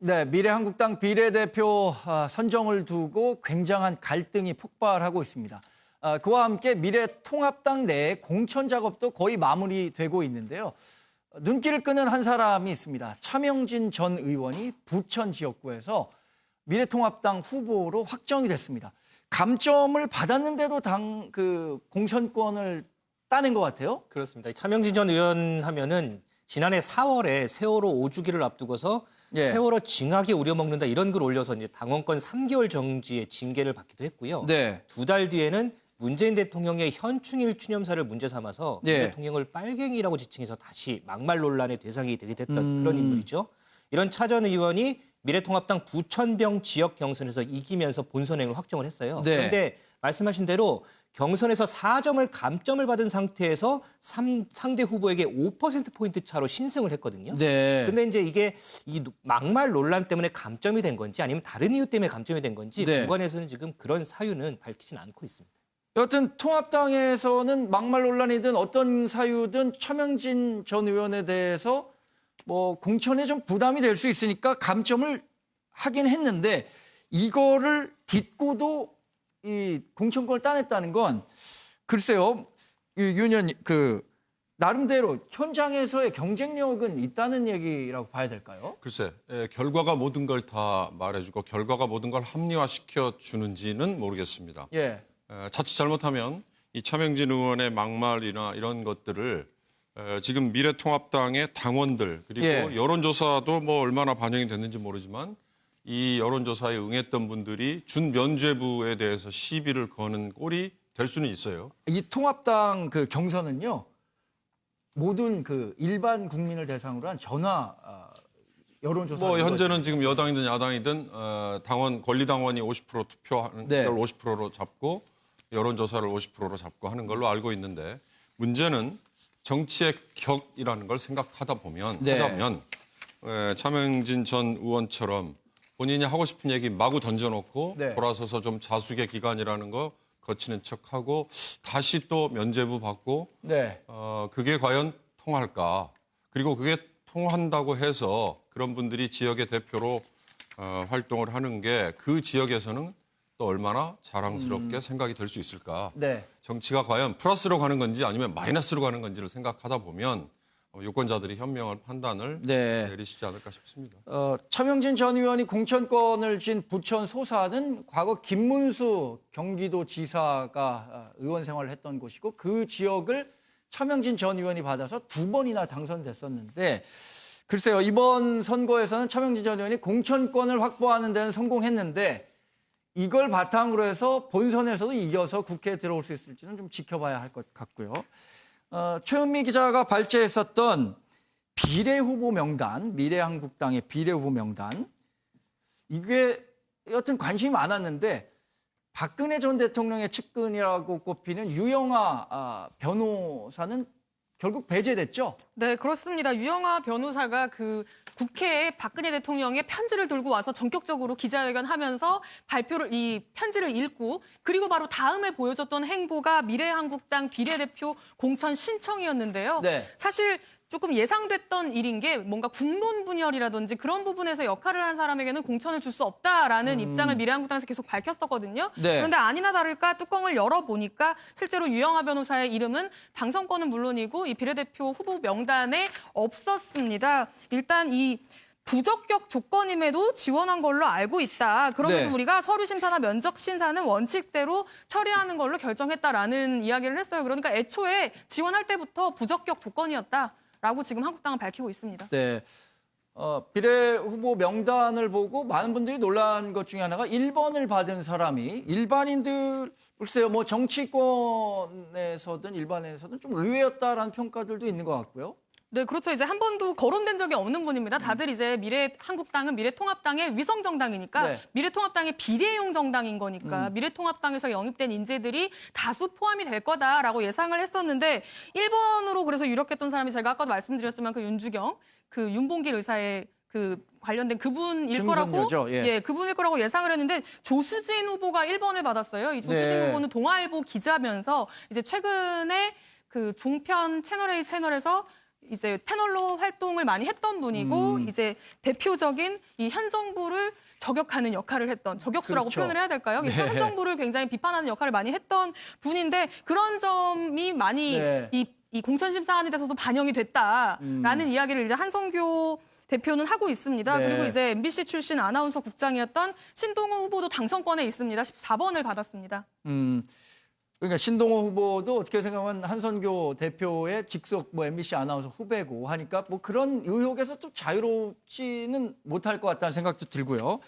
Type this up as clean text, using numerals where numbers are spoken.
네, 미래한국당 비례대표 선정을 두고 굉장한 갈등이 폭발하고 있습니다. 그와 함께 미래통합당 내 공천 작업도 거의 마무리되고 있는데요. 눈길을 끄는 한 사람이 있습니다. 차명진 전 의원이 부천 지역구에서 미래통합당 후보로 확정이 됐습니다. 감점을 받았는데도 공천권을 따낸 것 같아요. 그렇습니다. 차명진 전 의원 하면은 지난해 4월에 세월호 5주기를 앞두고서 세월호 징하게 우려먹는다 이런 글 올려서 이제 당원권 3개월 정지의 징계를 받기도 했고요. 네. 2달 뒤에는 문재인 대통령의 현충일 추념사를 문제 삼아서 문 대통령을 빨갱이라고 지칭해서 다시 막말 논란의 대상이 되게 됐던 그런 인물이죠. 이런 차 전 의원이 미래통합당 부천병 지역 경선에서 이기면서 본선행을 확정을 했어요. 네. 그런데 말씀하신 대로 경선에서 4점을 감점을 받은 상태에서 상대 후보에게 5%포인트 차로 신승을 했거든요. 네. 근데 이제 이게 이 막말 논란 때문에 감점이 된 건지 아니면 다른 이유 때문에 감점이 된 건지 법원에서는 지금 그런 사유는 밝히진 않고 있습니다. 여튼 통합당에서는 막말 논란이든 어떤 사유든 차명진 전 의원에 대해서 공천에 좀 부담이 될 수 있으니까 감점을 하긴 했는데 이거를 딛고도 이 공천권을 따냈다는 건 글쎄요, 윤 의원 나름대로 현장에서의 경쟁력은 있다는 얘기라고 봐야 될까요? 글쎄, 결과가 모든 걸 다 말해주고 결과가 모든 걸 합리화시켜 주는지는 모르겠습니다. 예. 자칫 잘못하면 이 차명진 의원의 막말이나 이런 것들을 지금 미래통합당의 당원들 그리고 여론조사도 얼마나 반영이 됐는지 모르지만 이 여론조사에 응했던 분들이 준면죄부에 대해서 시비를 거는 꼴이 될 수는 있어요. 이 통합당 경선은요, 모든 일반 국민을 대상으로 한 전화 여론조사. 현재는 지금 여당이든 야당이든 당원 권리당원이 50% 투표하는 걸 50%로 잡고 여론조사를 50%로 잡고 하는 걸로 알고 있는데 문제는 정치의 격이라는 걸 생각하다 보면 하자면 차명진 전 의원처럼 본인이 하고 싶은 얘기 마구 던져놓고 돌아서서 좀 자숙의 기간이라는 거 거치는 척하고 다시 또 면죄부 받고 그게 과연 통할까? 그리고 그게 통한다고 해서 그런 분들이 지역의 대표로 활동을 하는 게 그 지역에서는 또 얼마나 자랑스럽게 생각이 될 수 있을까? 정치가 과연 플러스로 가는 건지 아니면 마이너스로 가는 건지를 생각하다 보면 유권자들이 현명한 판단을 내리시지 않을까 싶습니다. 차명진 전 의원이 공천권을 쥔 부천 소사는 과거 김문수 경기도지사가 의원 생활을 했던 곳이고 그 지역을 차명진 전 의원이 받아서 2번이나 당선됐었는데 글쎄요, 이번 선거에서는 차명진 전 의원이 공천권을 확보하는 데는 성공했는데 이걸 바탕으로 해서 본선에서도 이겨서 국회에 들어올 수 있을지는 좀 지켜봐야 할 것 같고요. 최은미 기자가 발제했었던 비례후보 명단, 미래한국당의 비례후보 명단, 이게 여튼 관심이 많았는데 박근혜 전 대통령의 측근이라고 꼽히는 유영아 변호사는 결국 배제됐죠? 네, 그렇습니다. 유영아 변호사가 국회에 박근혜 대통령의 편지를 들고 와서 전격적으로 기자회견하면서 이 편지를 읽고 그리고 바로 다음에 보여줬던 행보가 미래한국당 비례대표 공천 신청이었는데요. 사실 조금 예상됐던 일인 게 뭔가 군본 분열이라든지 그런 부분에서 역할을 하는 사람에게는 공천을 줄 수 없다라는 입장을 미래한국당에서 계속 밝혔었거든요. 그런데 아니나 다를까 뚜껑을 열어보니까 실제로 유영아 변호사의 이름은 당선권은 물론이고 이 비례대표 후보 명단에 없었습니다. 일단 이 부적격 조건임에도 지원한 걸로 알고 있다. 그럼에도 우리가 서류 심사나 면접 심사는 원칙대로 처리하는 걸로 결정했다라는 이야기를 했어요. 그러니까 애초에 지원할 때부터 부적격 조건이었다라고 지금 한국당은 밝히고 있습니다. 네. 비례 후보 명단을 보고 많은 분들이 놀란 것 중에 하나가 1번을 받은 사람이 일반인들 글쎄요, 정치권에서든 일반에서든 좀 의외였다라는 평가들도 있는 것 같고요. 네, 그렇죠. 이제 한 번도 거론된 적이 없는 분입니다. 다들 이제 미래한국당은 미래통합당의 위성 정당이니까 미래통합당의 비례용 정당인 거니까 미래통합당에서 영입된 인재들이 다수 포함이 될 거다라고 예상을 했었는데 1번으로 그래서 유력했던 사람이 제가 아까도 말씀드렸지만 윤주경, 윤봉길 의사의 관련된 그분일 거라고 그분일 거라고 예상을 했는데 조수진 후보가 1번을 받았어요. 이 조수진 후보는 동아일보 기자면서 이제 최근에 종편 채널A 채널에서 이제 패널로 활동을 많이 했던 분이고 이제 대표적인 이 현 정부를 저격하는 역할을 했던 저격수라고 그렇죠. 표현을 해야 될까요? 네. 현 정부를 굉장히 비판하는 역할을 많이 했던 분인데 그런 점이 많이 네. 이 공천심사안에 대해서도 반영이 됐다라는 이야기를 이제 한성교 대표는 하고 있습니다. 네. 그리고 이제 MBC 출신 아나운서 국장이었던 신동호 후보도 당선권에 있습니다. 14번을 받았습니다. 그러니까 신동호 후보도 어떻게 생각하면 한선교 대표의 직속 뭐 MBC 아나운서 후배고 하니까 뭐 그런 의혹에서 좀 자유롭지는 못할 것 같다는 생각도 들고요.